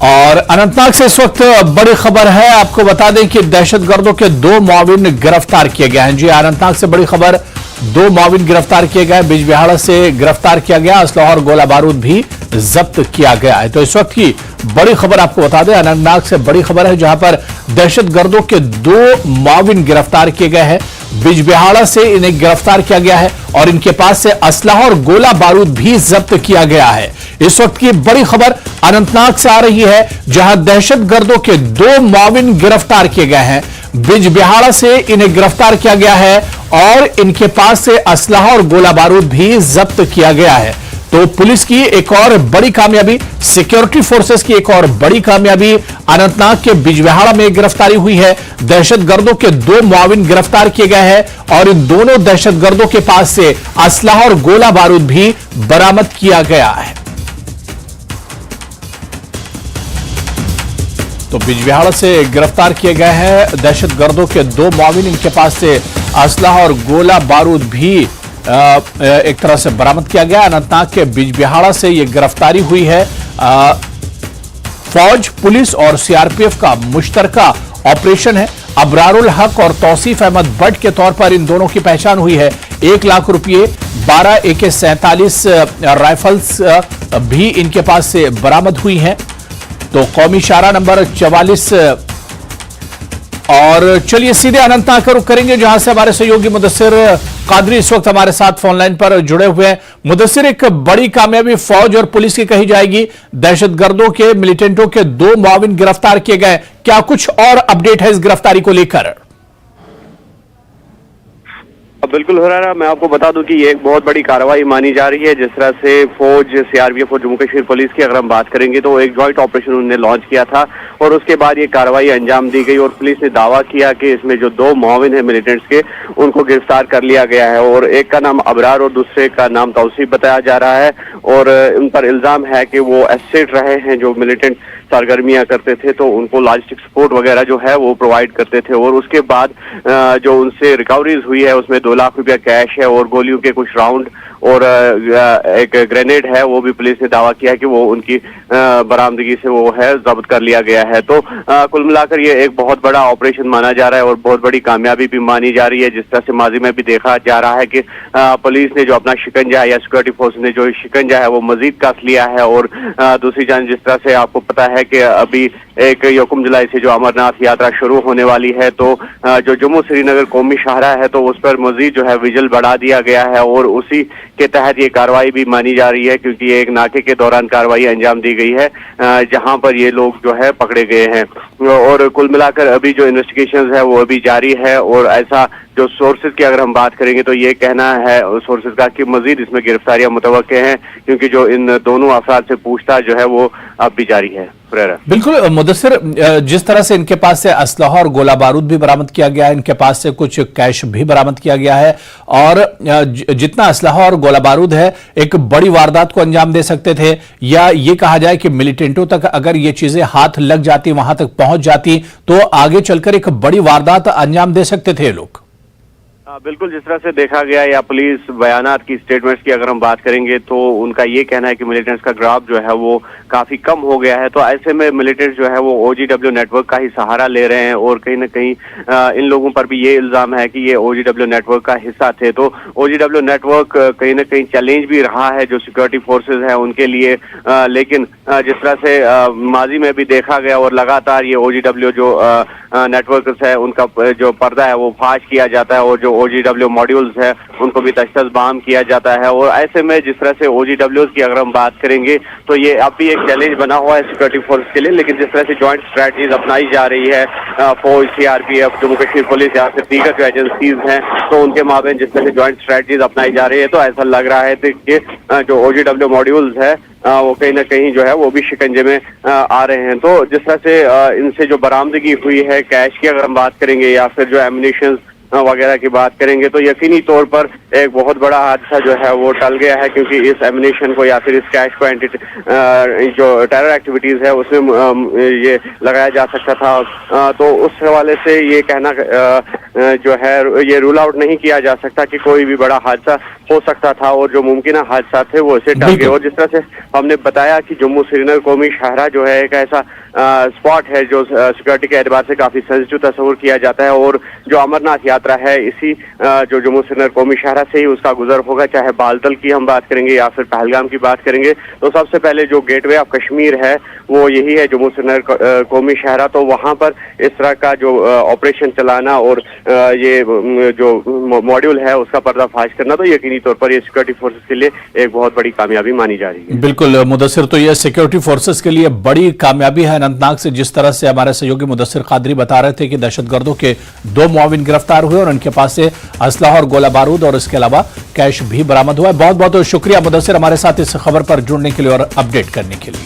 और अनंतनाग से इस वक्त बड़ी खबर है। आपको बता दें कि दहशतगर्दों के 2 मुआविन गिरफ्तार किए गए हैं। जी, अनंतनाग से बड़ी खबर, 2 मुआविन गिरफ्तार किए गए। बिजबिहाड़ा से गिरफ्तार किया गया, असलहा और गोला बारूद भी जब्त किया गया है। तो इस वक्त की बड़ी खबर आपको बता दें, अनंतनाग से बड़ी खबर है, जहां पर दहशतगर्दों के 2 मुआविन गिरफ्तार किए गए हैं। बिजबिहाड़ा से इन्हें गिरफ्तार किया गया है और इनके पास से असलहा और गोला बारूद भी जब्त किया गया है। इस वक्त की बड़ी खबर अनंतनाग से आ रही है, जहां दहशतगर्दों के 2 मुआविन गिरफ्तार किए गए हैं। बिजबिहाड़ा से इन्हें गिरफ्तार किया गया है और इनके पास से असलहा और गोला बारूद भी जब्त किया गया है। तो पुलिस की एक और बड़ी कामयाबी, सिक्योरिटी फोर्सेस की एक और बड़ी कामयाबी, अनंतनाग के बिजबिहाड़ा में गिरफ्तारी हुई है। दहशतगर्दों के 2 मुआविन गिरफ्तार किए गए हैं और इन दोनों दहशतगर्दों के पास से असलहा और गोला बारूद भी बरामद किया गया है। तो बिजबिहाड़ा से गिरफ्तार किए गए हैं दहशतगर्दों के 2 मुआविन, इनके पास से असलहा और गोला बारूद भी एक तरह से बरामद किया गया। अनंतनाग के बिजबिहाड़ा से यह गिरफ्तारी हुई है। फौज, पुलिस और सीआरपीएफ का मुश्तरका ऑपरेशन है। अबरारुल हक और तौसीफ अहमद भट्ट के तौर पर इन दोनों की पहचान हुई है। 1 लाख रुपये, 12 AK-47 राइफल्स भी इनके पास से बरामद हुई हैं। तो कौमी शाहरा नंबर 44। और चलिए सीधे अनंतनाग का रुख करेंगे, जहां से हमारे सहयोगी मुदस्सिर कादरी इस वक्त हमारे साथ फोन लाइन पर जुड़े हुए हैं। मुदस्सिर, एक बड़ी कामयाबी फौज और पुलिस की कही जाएगी, दहशतगर्दों के, मिलिटेंटों के 2 मुआविन गिरफ्तार किए गए। क्या कुछ और अपडेट है इस गिरफ्तारी को लेकर? बिल्कुल हुरैरा, मैं आपको बता दूं कि ये एक बहुत बड़ी कार्रवाई मानी जा रही है। जिस तरह से फौज, सीआरपीएफ और जम्मू कश्मीर पुलिस की अगर हम बात करेंगे तो एक जॉइंट ऑपरेशन उन्होंने लॉन्च किया था और उसके बाद ये कार्रवाई अंजाम दी गई और पुलिस ने दावा किया कि इसमें जो 2 मुआविन है मिलिटेंट्स के, उनको गिरफ्तार कर लिया गया है। और एक का नाम अबरार और दूसरे का नाम तौसीफ बताया जा रहा है और उन पर इल्जाम है कि वो एसेट रहे हैं, जो मिलिटेंट सरगर्मियां करते थे तो उनको लॉजिस्टिक सपोर्ट वगैरह जो है वो प्रोवाइड करते थे। और उसके बाद जो उनसे रिकवरीज हुई है उसमें 2 लाख रुपया कैश है और गोलियों के कुछ राउंड और एक ग्रेनेड है, वो भी पुलिस ने दावा किया कि वो उनकी बरामदगी से वो है जब्त कर लिया गया है। तो कुल मिलाकर ये एक बहुत बड़ा ऑपरेशन माना जा रहा है और बहुत बड़ी कामयाबी भी मानी जा रही है। जिस तरह से माजी में भी देखा जा रहा है कि पुलिस ने जो अपना शिकंजा है या सिक्योरिटी फोर्स ने जो शिकंजा है वो मजीद कस लिया है। और दूसरी जान, जिस तरह से आपको पता है कि अभी 1 जुलाई से जो अमरनाथ यात्रा शुरू होने वाली है, तो जो जम्मू श्रीनगर कौमी शाहरा है तो उस पर मजीद जो है विजिल बढ़ा दिया गया है और उसी के तहत ये कार्रवाई भी मानी जा रही है, क्योंकि ये एक नाके के दौरान कार्रवाई अंजाम दी गई है जहां पर ये लोग जो है पकड़े गए हैं। और कुल मिलाकर अभी जो इन्वेस्टिगेशंस है वो अभी जारी है और ऐसा जो सोर्सेज की अगर हम बात करेंगे तो ये कहना है सोर्सेज का कि मजीद इसमें गिरफ्तारियां मुतवक्के हैं, क्योंकि जो इन दोनों अफराद से पूछताछ जो है वो अब भी जारी है। बिल्कुल मुदस्सिर, जिस तरह से इनके पास से असलहा और गोला बारूद भी बरामद किया गया है, इनके पास से कुछ कैश भी बरामद किया गया है और जितना असलहा और गोला बारूद है एक बड़ी वारदात को अंजाम दे सकते थे, या ये कहा जाए कि मिलिटेंटों तक अगर ये चीजें हाथ लग जाती, वहां तक पहुंच जाती, तो आगे चलकर एक बड़ी वारदात अंजाम दे सकते थे लोग। बिल्कुल, जिस तरह से देखा गया या पुलिस बयानात की, स्टेटमेंट्स की अगर हम बात करेंगे तो उनका ये कहना है कि मिलिटेंट्स का ग्राफ जो है वो काफी कम हो गया है। तो ऐसे में मिलिटेंट्स जो है वो OGW नेटवर्क का ही सहारा ले रहे हैं और कहीं ना कहीं इन लोगों पर भी ये इल्जाम है कि ये OGW नेटवर्क का हिस्सा थे। तो OGW नेटवर्क कहीं ना कहीं चैलेंज भी रहा है जो सिक्योरिटी फोर्सेज है उनके लिए, लेकिन जिस तरह से माजी में भी देखा गया और लगातार ये OGW जो नेटवर्क्स है उनका जो पर्दा है वो फाश किया जाता है और जो OGW मॉड्यूल्स है उनको भी तश्तज़बाम किया जाता है। और ऐसे में जिस तरह से OGWs की अगर हम बात करेंगे तो ये अब भी एक चैलेंज बना हुआ है सिक्योरिटी फोर्स के लिए, लेकिन जिस तरह से जॉइंट स्ट्रैटेजीज अपनाई जा रही है फौज, सीआरपीएफ, जम्मू कश्मीर पुलिस या फिर दीगर जो एजेंसीज हैं, तो उनके माबेन जिस तरह से जॉइंट स्ट्रैटेजीज अपनाई जा रही है तो ऐसा लग रहा है कि जो OGW मॉड्यूल्स है वो कहीं ना कहीं जो है वो भी शिकंजे में आ रहे हैं। तो जिस तरह से इनसे जो बरामदगी हुई है कैश की अगर हम बात करेंगे या फिर जो एम्युनिशन वगैरह की बात करेंगे तो यकीनी तौर पर एक बहुत बड़ा हादसा जो है वो टल गया है, क्योंकि इस एमिनेशन को या फिर इस कैश को जो टेरर एक्टिविटीज है उसमें ये लगाया जा सकता था। तो उस हवाले से ये कहना जो है ये रूल आउट नहीं किया जा सकता कि कोई भी बड़ा हादसा हो सकता था, और जो मुमकिन हादसा थे वो इसे टल गए। और जिस तरह से हमने बताया कि जम्मू श्रीनगर कौमी शाहरा जो है एक ऐसा स्पॉट है जो सिक्योरिटी के एतबार से काफी सेंसिटिव तस्वुर किया जाता है, और जो अमरनाथ यात्रा है इसी जो जम्मू श्रीनगर कौमी शाहरा से ही उसका गुजर होगा। चाहे बालतल की हम बात करेंगे या फिर पहलगाम की बात करेंगे, तो सबसे पहले जो गेटवे ऑफ कश्मीर है वो यही है जम्मू श्रीनगर कौमी शाहरा। तो वहां पर इस तरह का जो ऑपरेशन चलाना और ये जो मॉड्यूल है उसका पर्दाफाश करना, तो यकीनी तौर पर ये सिक्योरिटी फोर्सेस के लिए एक बहुत बड़ी कामयाबी मानी जा रही है। बिल्कुल मुदस्सिर, तो ये सिक्योरिटी फोर्सेस के लिए बड़ी कामयाबी है। अनंतनाग से जिस तरह से हमारे सहयोगी मुदस्सिर कादरी बता रहे थे कि दहशतगर्दों के 2 मुआविन गिरफ्तार हुए और उनके पास से असलहा और गोला बारूद और इसके अलावा कैश भी बरामद हुआ है। बहुत बहुत शुक्रिया मुदस्सिर हमारे साथ इस खबर पर जुड़ने के लिए और अपडेट करने के लिए।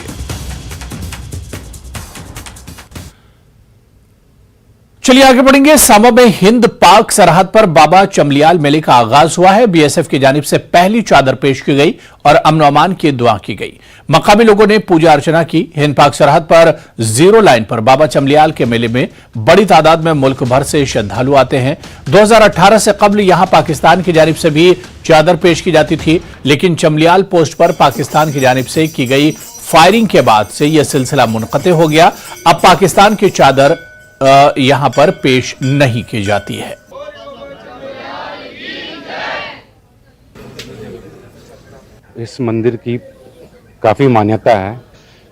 चलिए आगे बढ़ेंगे। सामा में हिंद पाक सरहद पर बाबा चमलियाल मेले का आगाज हुआ है। बीएसएफ की जानिब से पहली चादर पेश की गई और अमन अमान की दुआ की गई। मकामी लोगों ने पूजा अर्चना की। हिंद पाक सरहद पर जीरो लाइन पर बाबा चमलियाल के मेले में बड़ी तादाद में मुल्क भर से श्रद्धालु आते हैं। 2018 से कबल यहां पाकिस्तान की जानिब से भी चादर पेश की जाती थी, लेकिन चमलियाल पोस्ट पर पाकिस्तान की जानिब से की गई फायरिंग के बाद से यह सिलसिला मुनक़ते हो गया। अब पाकिस्तान की चादर यहां पर पेश नहीं की जाती है। इस मंदिर की काफ़ी मान्यता है।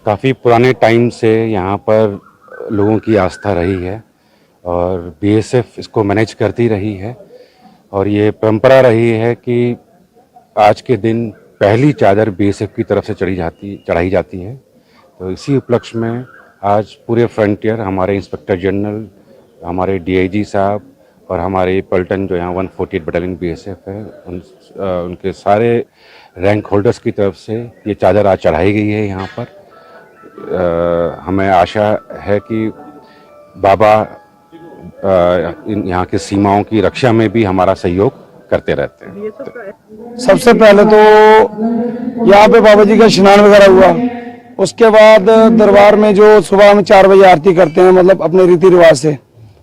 काफ़ी पुराने टाइम से यहाँ पर लोगों की आस्था रही है और बीएसएफ इसको मैनेज करती रही है, और ये परंपरा रही है कि आज के दिन पहली चादर बीएसएफ की तरफ से चढ़ाई जाती है। तो इसी उपलक्ष्य में आज पूरे फ्रंटियर, हमारे इंस्पेक्टर जनरल, हमारे डीआईजी साहब और हमारे पलटन जो यहाँ 148 बटालियन बीएसएफ है उनके सारे रैंक होल्डर्स की तरफ से ये चादर आज चढ़ाई गई है यहाँ पर। हमें आशा है कि बाबा यहाँ की सीमाओं की रक्षा में भी हमारा सहयोग करते रहते हैं। सबसे पहले तो यहाँ पे बाबा जी का स्नान वगैरह हुआ, उसके बाद दरबार में जो सुबह में 4 बजे आरती करते हैं, मतलब अपने रीति रिवाज से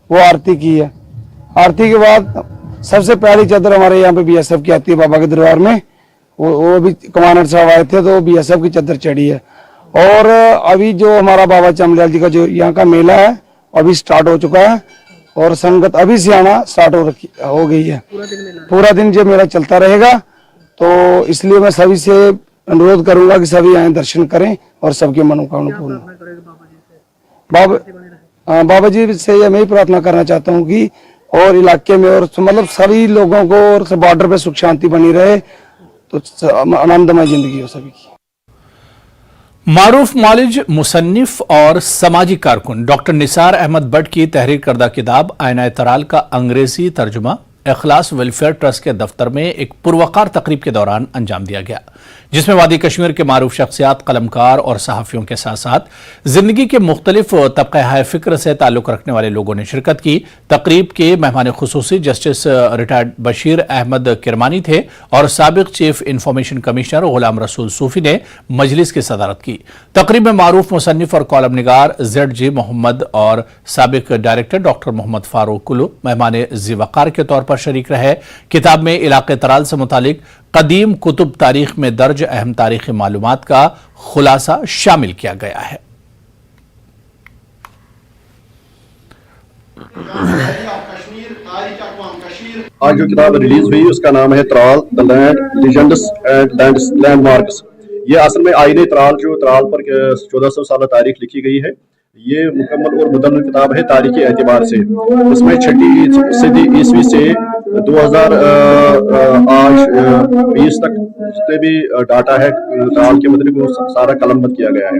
वो आरती की है। आरती के बाद सबसे पहली चादर हमारे यहाँ पे बीएसएफ की आती है बाबा के दरबार में। वो भी कमांडर साहब आए थे तो बीएसएफ की चादर चढ़ी है। और अभी जो हमारा बाबा चमलियाल जी का जो यहाँ का मेला है अभी स्टार्ट हो चुका है और संगत अभी से आना स्टार्ट हो गई है। पूरा दिन जो मेला चलता रहेगा, तो इसलिए मैं सभी से अनुरोध करूंगा कि सभी आए दर्शन करें और सबकी मनोकामना पूर्ण। बाबा जी से मैं ही प्रार्थना करना चाहता हूँ कि और इलाके में और मतलब सभी लोगों को और बॉर्डर पे सुख शांति बनी रहे, तो आनंदमय जिंदगी हो सभी की। मारूफ मौलिज, मुसन्निफ और समाजी कारकुन डॉक्टर निसार अहमद भट्ट की तहरीर करदा किताब आईना तराल का अंग्रेजी तर्जुमा इखलास वेलफेयर ट्रस्ट के दफ्तर में एक पुरवकार तकरीब के दौरान अंजाम दिया गया, जिसमें वादी कश्मीर के मारूफ शख्सियात, कलमकार और सहाफियों के साथ साथ जिंदगी के मुख्तलिफ तबक़े हाय फिक्र से ताल्लुक रखने वाले लोगों ने शिरकत की। तकरीब के मेहमान खुसूसी जस्टिस रिटायर्ड बशीर अहमद किरमानी थे और साबिक chief information commissioner Ghulam Rasool सूफी ने मजलिस की सदारत की। तकरीब में मारूफ मुसन्निफ और कॉलम निगार ZG मोहम्मद और साबिक डायरेक्टर डॉक्टर मोहम्मद फारूक कुलू मेहमान ज़िवकार के तौर पर शरीक रहे। किताब में इलाके तराल से मुतालिक कदीम कुतुब तारीख में दर्ज अहम तारीखी मालूमात का खुलासा शामिल किया गया है। आज जो किताब रिलीज हुई उसका नाम है Tral, the land legends and landmarks. ये असल में आईने त्राल, जो त्राल पर 1400 साल तारीख लिखी गई है, ये मुकम्मल और मुदम्मल किताब है तारीखी एतबार से। इसमें 6वीं सदी ईस्वी से 2020 तक जितने भी डाटा है त्राल के मतलब को सारा कलमबंद किया गया है।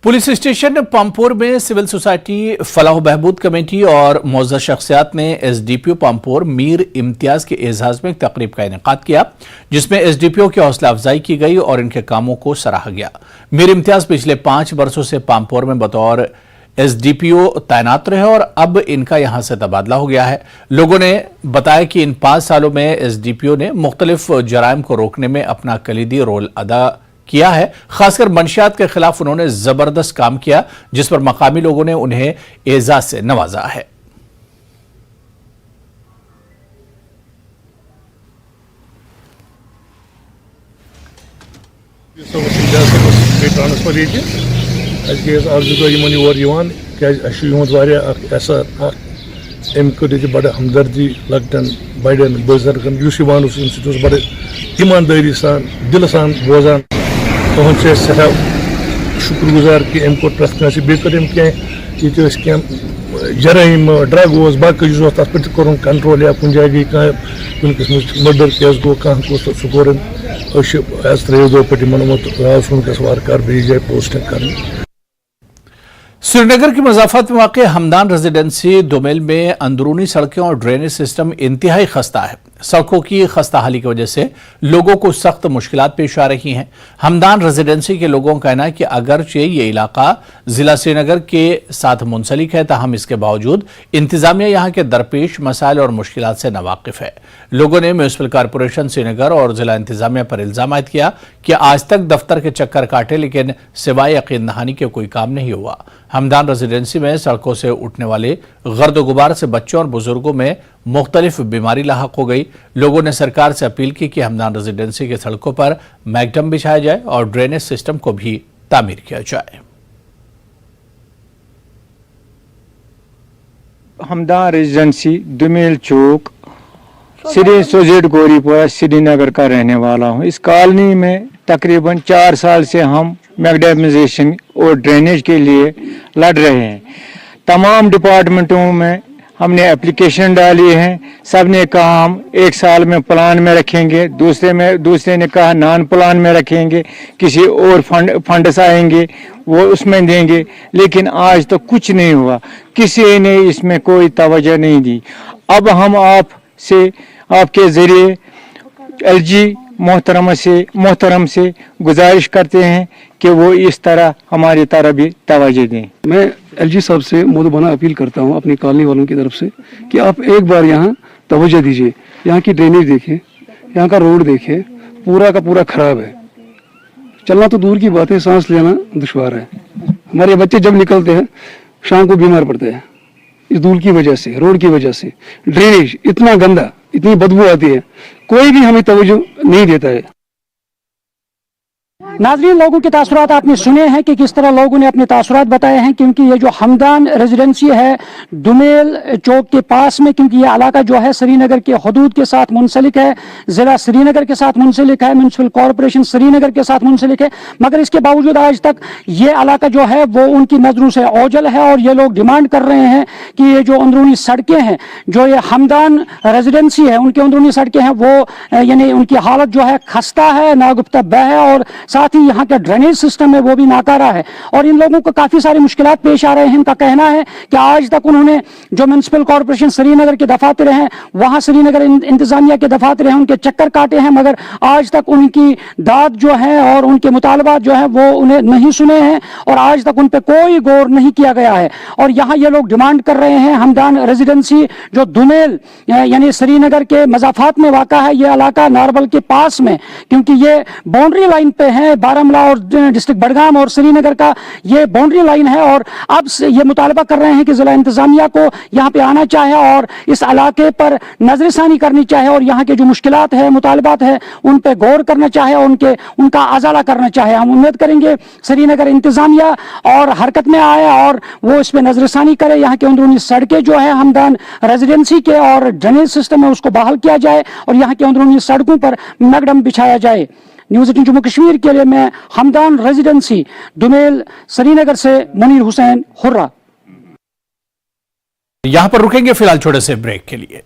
पुलिस स्टेशन पंपोर में सिविल सोसाइटी फलाह बहबूद कमेटी और मोअज़्ज़ज़ शख्सियात ने एसडीपीओ पंपोर मीर इम्तियाज के एजाज में एक तकरीब का इनेकाद किया, जिसमें एसडीपीओ की हौसला अफजाई की गई और इनके कामों को सराहा गया। मीर इम्तियाज पिछले 5 वर्षों से पंपोर में बतौर एसडीपीओ तैनात रहे और अब इनका यहां से तबादला हो गया है। लोगों ने बताया कि इन 5 सालों में एसडीपीओ ने मुख्तलिफ जराइम को रोकने में अपना कलीदी रोल अदा किया है। खासकर मंशियात के खिलाफ उन्होंने जबरदस्त काम किया, जिस पर मकामी लोगों ने उन्हें एजाज से नवाजा है। ट्रांसफर बड़े हमदर्दी लकटन बड़न बुजुर्गन बड़े ईमानदारी सान दिल सान बोजान तुहद सठा शुक्रगुजार कि अम कोर प्रथ कह जराइम ड्रग बाकी तथ पे कोर कंट्रोल या कुछ जाए गई कुछ किस्म मर्डर केस गो कह सह कोर एज 3 पे राव सुनकस वार बेस जाए पोस्टिंग कर। श्रीनगर की मज़ाफ़त में वाक़ हमदान रेजिडेंसी दुमेल में अंदरूनी सड़कें और ड्रेनेज सिस्टम इंतहाई खस्ता है। सड़कों की खस्ता हाली की वजह से लोगों को सख्त मुश्किलात पेश आ रही हैं। हमदान रेजिडेंसी के लोगों का कहना है कि अगरचे ये इलाका जिला श्रीनगर के साथ मुंसलिक है, ताहम इसके बावजूद इंतजामिया यहाँ के दरपेश मसाइल और मुश्किलात से नावाकिफ है। लोगों ने म्यूनिसिपल कॉरपोरेशन श्रीनगर और जिला इंतजामिया पर इल्जाम आयद किया कि आज तक दफ्तर के चक्कर काटे, लेकिन सिवाय यकीन दहानी के कोई काम नहीं हुआ। हमदान रेजिडेंसी में सड़कों से उठने वाले गर्द गुबार से बच्चों और बुजुर्गों में मुख्तलिफ बीमारी लाहक हो गई। लोगों ने सरकार से अपील की कि हमदान रेजिडेंसी की सड़कों पर मैगडम बिछाया जाए और ड्रेनेज सिस्टम को भी तामीर किया जाए। हमदान रेजिडेंसी दुमेल चौक श्री सोजेड गोरीपुरा श्रीनगर का रहने वाला हूँ। इस कॉलोनी में तकरीबन 4 साल से हम मैगडमाइजेशन और ड्रेनेज के लिए लड़ रहे हैं। तमाम डिपार्टमेंटों में हमने एप्लीकेशन डाली है। सब ने कहा हम 1 साल में प्लान में रखेंगे, दूसरे ने कहा नॉन प्लान में रखेंगे, किसी और फंड्स आएंगे वो उसमें देंगे, लेकिन आज तो कुछ नहीं हुआ। किसी ने इसमें कोई तवज्जो नहीं दी। अब हम आपके जरिए एलजी मोहतरम से गुजारिश करते हैं कि वो इस तरह हमारी तरह भी तवज्जो दें। मैं एलजी साहब से मुदबाना अपील करता हूं अपनी कॉलोनी वालों की तरफ से कि आप एक बार यहाँ तवज्जो दीजिए। यहाँ की ड्रेनेज देखें, यहाँ का रोड देखें, पूरा का पूरा खराब है। चलना तो दूर की बात है, सांस लेना दुश्वार है। हमारे बच्चे जब निकलते हैं शाम को बीमार पड़ते हैं इस धूल की वजह से, रोड की वजह से। ड्रेनेज इतना गंदा, इतनी बदबू आती है, कोई भी हमें तवज्जो नहीं देता है। नाज़रीन, लोगों के तासुरात आपने सुने हैं कि किस तरह लोगों ने अपने तासुरात बताए हैं, क्योंकि ये जो हमदान रेजिडेंसी है दुमेल चौक के पास में, क्योंकि ये इलाका जो है श्रीनगर के हदूद के साथ मुंसलिक है, ज़िला श्रीनगर के साथ मुंसलिक है, म्यूनिसिपल कॉरपोरेशन श्रीनगर के साथ मुंसलिक है, मगर इसके बावजूद आज तक ये इलाका जो है वो उनकी नज़रों से ओझल है। और ये लोग डिमांड कर रहे हैं कि ये जो अंदरूनी सड़कें हैं, जो ये हमदान रेजिडेंसी है, उनकी अंदरूनी सड़कें हैं वो यानी उनकी हालत जो है खस्ता है, नागुफ्ता बह है, और साथ ही यहाँ का ड्रेनेज सिस्टम है वो भी नाकारा है। और इन लोगों को काफी सारी मुश्किलात पेश आ रहे हैं। इनका कहना है कि आज तक उन्होंने जो म्यूनिसिपल कॉरपोरेशन श्रीनगर के दफातर हैं, वहां श्रीनगर इंतजामिया के दफातर हैं, उनके चक्कर काटे हैं, मगर आज तक उनकी दाद जो है और उनके मुतालबात जो है वो उन्हें नहीं सुने हैं और आज तक उन पर कोई गौर नहीं किया गया है। और यहाँ ये लोग डिमांड कर रहे हैं हमदान रेजिडेंसी जो दुमेल यानी श्रीनगर के मज़ाफ़ात में वाक़ा है, ये इलाका नारबल के पास में, क्योंकि ये बाउंड्री लाइन पे है, बारामूला और डिस्ट्रिक्ट बडगाम और श्रीनगर का ये बाउंड्री लाइन है। और अब ये मुतालबा कर रहे हैं कि जिला इंतजामिया को यहाँ पे आना चाहिए और इस इलाके पर नजरसानी करनी चाहिए और यहाँ के जो मुश्किलात है, मुतालबात है, उन पे गौर करना चाहिए, उनका अजाला करना चाहिए। हम उम्मीद करेंगे श्रीनगर इंतजामिया और हरकत में आए और वो इस पे नजरसानी करे। यहाँ के अंदरूनी सड़कें जो है हमदान रेजिडेंसी के और ड्रेनेज सिस्टम है उसको बहाल किया जाए और यहाँ के अंदरूनी सड़कों पर मैगडम बिछाया जाए। न्यूज़ 18 जम्मू कश्मीर के लिए मैं हमदान रेजिडेंसी दुमेल श्रीनगर से मुनीर हुसैन हुर्रा। यहां पर रुकेंगे फिलहाल छोटे से ब्रेक के लिए।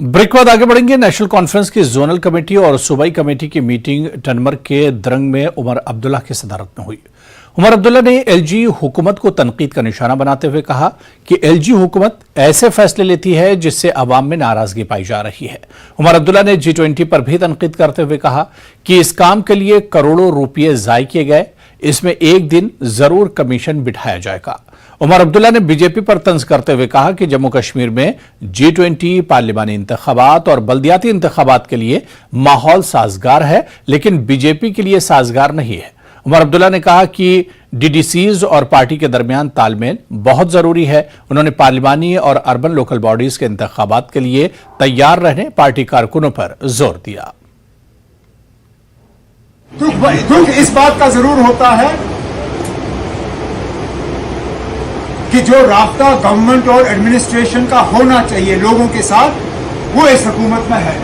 ब्रेक बाद आगे बढ़ेंगे। नेशनल कॉन्फ्रेंस की जोनल कमेटी और सूबाई कमेटी की मीटिंग टनमर्ग के द्रंग में उमर अब्दुल्ला की सदारत में हुई। उमर अब्दुल्ला ने एलजी हुकूमत को तनकीद का निशाना बनाते हुए कहा कि एलजी हुकूमत ऐसे फैसले लेती है जिससे अवाम में नाराजगी पाई जा रही है। उमर अब्दुल्ला ने G20 पर भी तनकीद करते हुए कहा कि इस काम के लिए करोड़ों रुपये ज़ाय किए गए, इसमें एक दिन जरूर कमीशन बिठाया जाएगा। उमर अब्दुल्ला ने बीजेपी पर तंज करते हुए कहा कि जम्मू कश्मीर में G20 पार्लिमानी इंतखाबात और बल्दियाती इंतखाबात के लिए माहौल साजगार है, लेकिन बीजेपी के लिए साजगार नहीं है। उमर अब्दुल्ला ने कहा कि डीडीसीज और पार्टी के दरमियान तालमेल बहुत जरूरी है। उन्होंने पार्लिमानी और अर्बन लोकल बॉडीज के इंतखाबात के लिए तैयार रहने पार्टी कारकुनों पर जोर दिया। दुख इस बात का जरूर होता है कि जो राब्ता गवर्नमेंट और एडमिनिस्ट्रेशन का होना चाहिए लोगों के साथ, वो इस हुकूमत में है।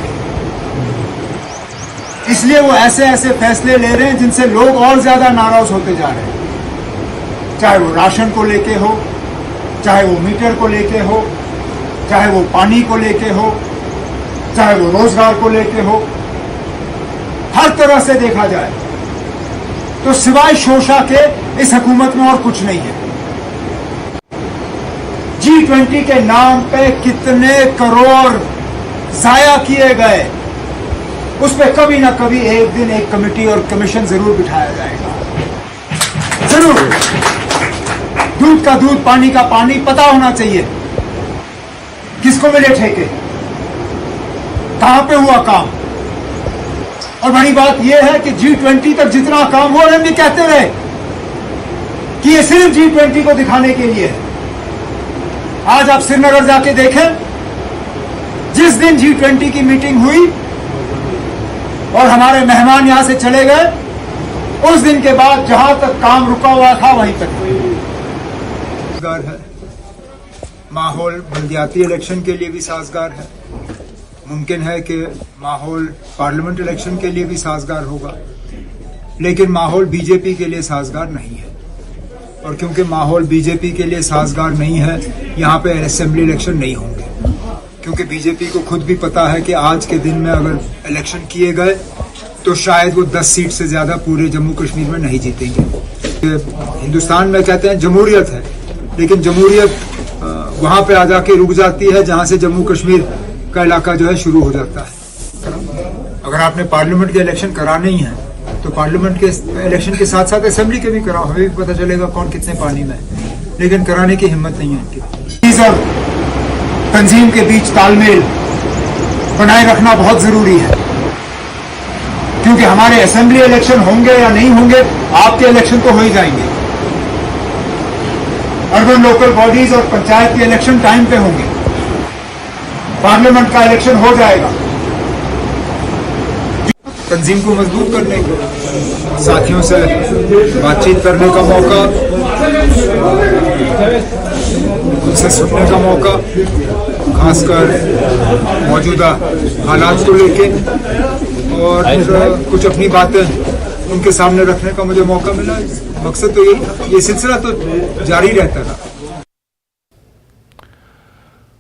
इसलिए वो ऐसे ऐसे फैसले ले रहे हैं जिनसे लोग और ज्यादा नाराज होते जा रहे हैं। चाहे वो राशन को लेके हो, चाहे वो मीटर को लेके हो, चाहे वो पानी को लेके हो, चाहे वो रोजगार को लेके हो, हर तरह से देखा जाए तो सिवाय शोषा के इस हुकूमत में और कुछ नहीं है। G20 के नाम पे कितने करोड़ जाया किए गए, उस पर कभी ना कभी एक दिन एक कमेटी और कमीशन जरूर बिठाया जाएगा, जरूर। दूध का दूध, पानी का पानी पता होना चाहिए किसको मिले ठेके, कहां पे हुआ काम। और बड़ी बात यह है कि G20 तक जितना काम हो रहे, कहते रहे कि ये सिर्फ G20 को दिखाने के लिए है। आज आप श्रीनगर जाके देखें, जिस दिन G20 की मीटिंग हुई और हमारे मेहमान यहां से चले गए, उस दिन के बाद जहां तक काम रुका हुआ था वहीं तक साजगार है। माहौल बल्दियाती इलेक्शन के लिए भी साजगार है। मुमकिन है कि माहौल पार्लियामेंट इलेक्शन के लिए भी साजगार होगा, लेकिन माहौल बीजेपी के लिए साजगार नहीं है। और क्योंकि माहौल बीजेपी के लिए साजगार नहीं है, यहाँ पे असेंबली इलेक्शन नहीं होंगे, क्योंकि बीजेपी को खुद भी पता है कि आज के दिन में अगर इलेक्शन किए गए तो शायद वो 10 सीट से ज्यादा पूरे जम्मू कश्मीर में नहीं जीतेंगे। हिंदुस्तान में कहते हैं जमहूरियत है, लेकिन जमहूरियत वहां पे आ जाके रुक जाती है जहां से जम्मू कश्मीर का इलाका जो है शुरू हो जाता है। अगर आपने पार्लियामेंट के इलेक्शन कराने ही है तो पार्लियामेंट के इलेक्शन के साथ साथ असेंबली के भी कराओ, हमें भी पता चलेगा कौन कितने पानी में है, लेकिन कराने की हिम्मत नहीं है इनकी। तंजीम के बीच तालमेल बनाए रखना बहुत जरूरी है, क्योंकि हमारे असेंबली इलेक्शन होंगे या नहीं होंगे, आपके इलेक्शन तो हो ही जाएंगे। अर्बन लोकल बॉडीज और पंचायत के इलेक्शन टाइम पे होंगे, पार्लियामेंट का इलेक्शन हो जाएगा। तंजीम को मजबूत करने का, साथियों से बातचीत करने का मौका, उनसे सुनने का मौका, खासकर मौजूदा हालात को लेके, और कुछ अपनी बातें उनके सामने रखने का मुझे मौका मिला। मकसद तो यही था, ये सिलसिला तो जारी रहता था।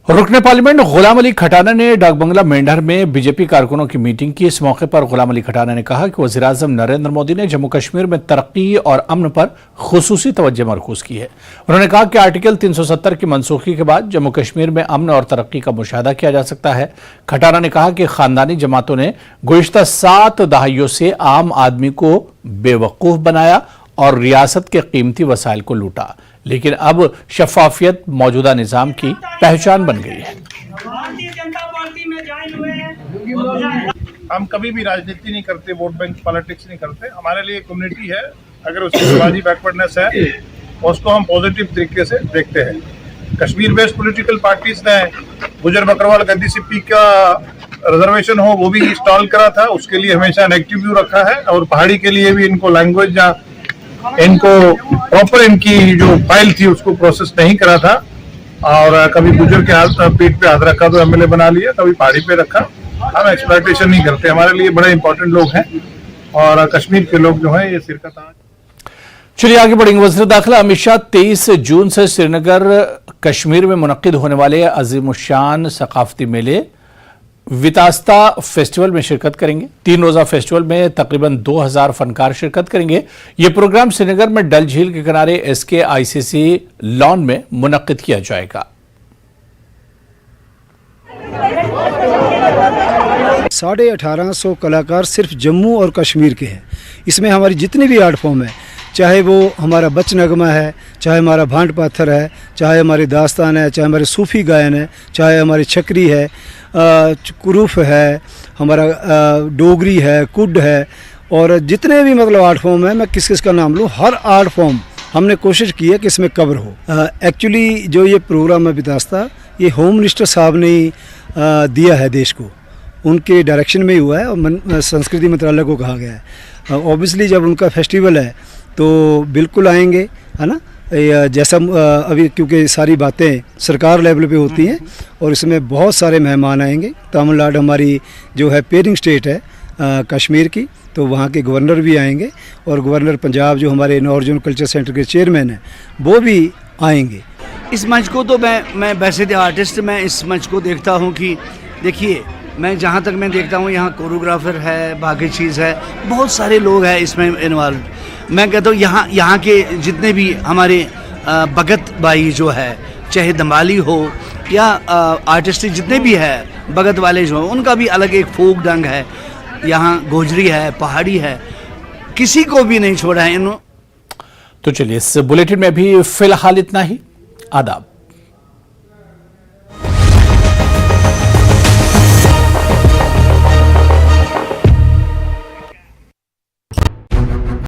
रुकने पार्लियामेंट गुलाम अली खटाना ने डाक बंगला मेंढर में बीजेपी कारकुनों की मीटिंग की। इस मौके पर गुलाम अली खटाना ने कहा कि वज़ीर-ए-आज़म नरेंद्र मोदी ने जम्मू कश्मीर में तरक्की और अमन पर खुसूसी तवज्जो मरकूज की है। उन्होंने कहा कि आर्टिकल 370 की मनसूखी के बाद जम्मू कश्मीर में अमन और तरक्की का मुशाहदा किया जा सकता है। खटाना ने कहा कि खानदानी जमातों ने गुज़िश्ता 7 दहाइयों से आम आदमी को बेवकूफ बनाया और रियासत के कीमती वसाइल को लूटा, लेकिन अब शफाफियत मौजूदा निजाम की पहचान बन गई है। भारतीय जनता पार्टी में ज्वाइन हुए हैं। हम कभी भी राजनीति नहीं करते, वोट बैंक पॉलिटिक्स नहीं करते। हमारे लिए कम्युनिटी है, अगर उसकी समाजी बैकवर्डनेस है उसको हम पॉजिटिव तरीके से देखते हैं। कश्मीर बेस्ड पॉलिटिकल पार्टीज ने गुजर बकरवाल गद्दी सिप्पी का रिजर्वेशन हो वो भी इंस्टॉल करा था, उसके लिए हमेशा नेगेटिव व्यू रखा है। और पहाड़ी के लिए भी इनको लैंग्वेज या इनको प्रॉपर इनकी जो फाइल थी उसको प्रोसेस नहीं करा था, और कभी गुजर के हाथ पीठ पे हाथ रखा तो एमएलए बना लिया, कभी पहाड़ी पे रखा। हम एक्सप्लॉयटेशन नहीं करते, हमारे लिए बड़े इंपॉर्टेंट लोग हैं और कश्मीर के लोग जो हैं ये सिरकत। चलिए आगे बढ़ेंगे। वज़ीर दाखिला अमित शाह 23 जून से श्रीनगर कश्मीर में मुनक्किद होने वाले अजीमुशान सकाफती मेले वितास्ता फेस्टिवल में शिरकत करेंगे। 3 रोजा फेस्टिवल में तकरीबन 2000 फनकार शिरकत करेंगे। ये प्रोग्राम श्रीनगर में डल झील के किनारे SK ICC लॉन में मुनक्किद किया जाएगा। 1850 कलाकार सिर्फ जम्मू और कश्मीर के हैं। इसमें हमारी जितनी भी आर्ट फॉर्म है, चाहे वो हमारा बच नगमा है, चाहे हमारा भांट पाथर है, चाहे हमारी दास्तान है, चाहे हमारे सूफ़ी गायन है, चाहे हमारी छकरी है, कुरूफ है, हमारा डोगरी है, कुड है, और जितने भी मतलब आर्ट फॉर्म है, मैं किस किस का नाम लूँ, हर आर्ट फॉर्म हमने कोशिश की है कि इसमें कवर हो। एक्चुअली जो ये प्रोग्राम है वितास्ता, ये होम मिनिस्टर साहब ने दिया है देश को, उनके डायरेक्शन में ही हुआ है और संस्कृति मंत्रालय को कहा गया है। ऑब्वियसली जब उनका फेस्टिवल है तो बिल्कुल आएंगे, है ना। जैसा अभी क्योंकि सारी बातें सरकार लेवल पे होती हैं और इसमें बहुत सारे मेहमान आएंगे। तमिलनाडु हमारी जो है पेयरिंग स्टेट है कश्मीर की, तो वहाँ के गवर्नर भी आएंगे और गवर्नर पंजाब जो हमारे नॉर्थ जोन कल्चर सेंटर के चेयरमैन हैं वो भी आएंगे। इस मंच को तो मैं वैसे तो आर्टिस्ट, मैं इस मंच को देखता हूँ कि देखिए, मैं जहाँ तक मैं देखता हूँ यहाँ कोरियोग्राफर है, बाकी चीज़ है, बहुत सारे लोग हैं इसमें इन्वॉल्व। मैं कहता हूँ यहाँ के जितने भी हमारे भगत भाई जो है, चाहे दंबाली हो या आर्टिस्ट जितने भी है भगत वाले जो हैं, उनका भी अलग एक फोक ढंग है। यहाँ गोजरी है, पहाड़ी है, किसी को भी नहीं छोड़ा है इन्होंने। तो चलिए, इस बुलेटिन में भी फिलहाल इतना ही। आदाब।